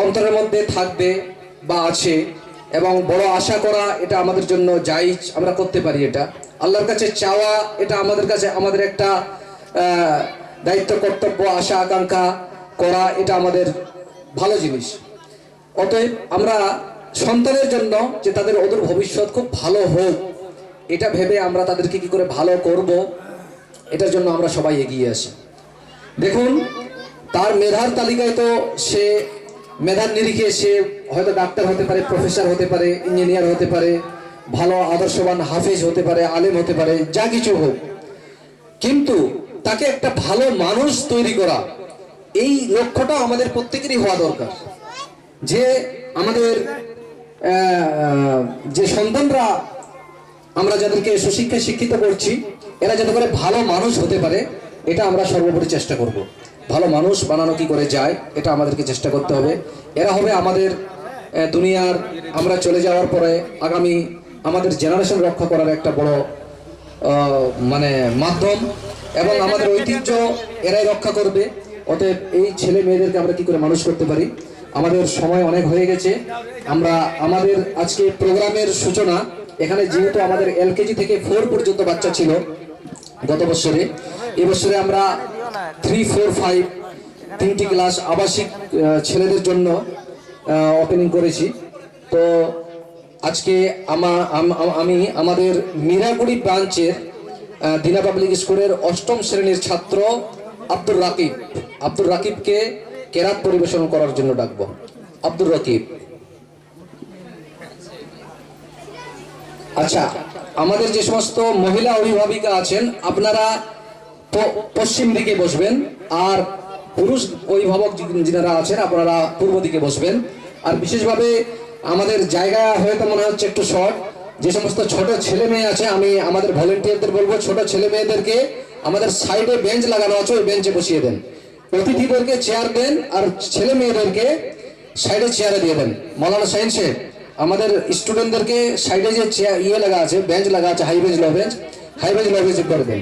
অন্তরের মধ্যে থাকবে বা আছে, এবং বড় আশা করা এটা আমাদের জন্য জায়েজ, আমরা করতে পারি। এটা আল্লাহর কাছে চাওয়া, এটা আমাদের কাছে আমাদের একটা দায়িত্ব, কর্তব্য। আশা আকাঙ্ক্ষা করা এটা আমাদের ভালো জিনিস। অতএব আমরা সন্তানের জন্য যে তাদের অদূর ভবিষ্যৎ খুব ভালো হোক, এটা ভেবে আমরা তাদেরকে কি করে ভালো করব, এটার জন্য আমরা সবাই এগিয়ে আসি। দেখুন, তার মেধার তালিকায় তো সে মেধার নিরিখে সে হয়তো ডাক্তার হতে পারে, প্রফেসর হতে পারে, ইঞ্জিনিয়ার হতে পারে, ভালো আদর্শবান হাফেজ হতে পারে, আলেম হতে পারে, যা কিছু হোক, কিন্তু তাকে একটা ভালো মানুষ তৈরি করা, এই লক্ষ্যটা আমাদের প্রত্যেকেরই হওয়া দরকার। যে আমাদের যে সন্তানরা আমরা যাদেরকে সুশিক্ষায় শিক্ষিত করছি, এরা যাতে করে ভালো মানুষ হতে পারে, এটা আমরা সর্বোপরি চেষ্টা করব। ভালো মানুষ বানানো কি করে যায়, এটা আমাদেরকে চেষ্টা করতে হবে। এরা হবে আমাদের দুনিয়ার, আমরা চলে যাওয়ার পরে আগামী আমাদের জেনারেশন রক্ষা করার একটা বড় মানে মাধ্যম, এবং আমাদের ঐতিহ্য এরাই রক্ষা করবে। অতএব এই ছেলে মেয়েদেরকে আমরা কি করে মানুষ করতে পারি। আমাদের সময় অনেক হয়ে গেছে। আমরা আমাদের আজকে প্রোগ্রামের সূচনা এখানে, যেহেতু আমাদের এলকেজি থেকে 4 পর্যন্ত বাচ্চা ছিল গত বছরে, এবছরে আমরা 3, 4, 5 তিনটি ক্লাস আবাসিক ছেলেদের জন্য ওপেনিং করেছি। তো আজকে আমি আমাদের মিরাগুড়ি ব্রাঞ্চের দিনা পাবলিক স্কুলের 8ম শ্রেণীর ছাত্র আব্দুর রাকিবকে কেরাত পরিবেশন করার জন্য ডাকবো। আব্দুর রাকিব। আচ্ছা, আমাদের যে সমস্ত মহিলা অভিভাবিকা আছেন, আপনারা পশ্চিম দিকে বসবেন, আর পুরুষ অভিভাবক যারা আছেন আপনারা পূর্ব দিকে বসবেন। আর বিশেষভাবে আমাদের জায়গা হয়তো মনে হচ্ছে একটু শর্ট, যে সমস্ত ছোট ছেলে মেয়ে আছে, আমি আমাদের ভলেন্টিয়ারদের বলবো ছোট ছেলে মেয়েদেরকে আমাদের সাইডে বেঞ্চ লাগানো আছে, ওই বেঞ্চে বসিয়ে দেন। অতিথিদেরকে চেয়ার দেন, আর ছেলে মেয়েদেরকে সাইডে চেয়ারে দিয়ে দেন। মৌলানা শাহিন সাহেব, আমাদের স্টুডেন্টদেরকে সাইডে যে চেয়ার লাগা আছে, বেঞ্চ লাগা আছে, হাই বেঞ্চ লো বেঞ্চ করে দেন।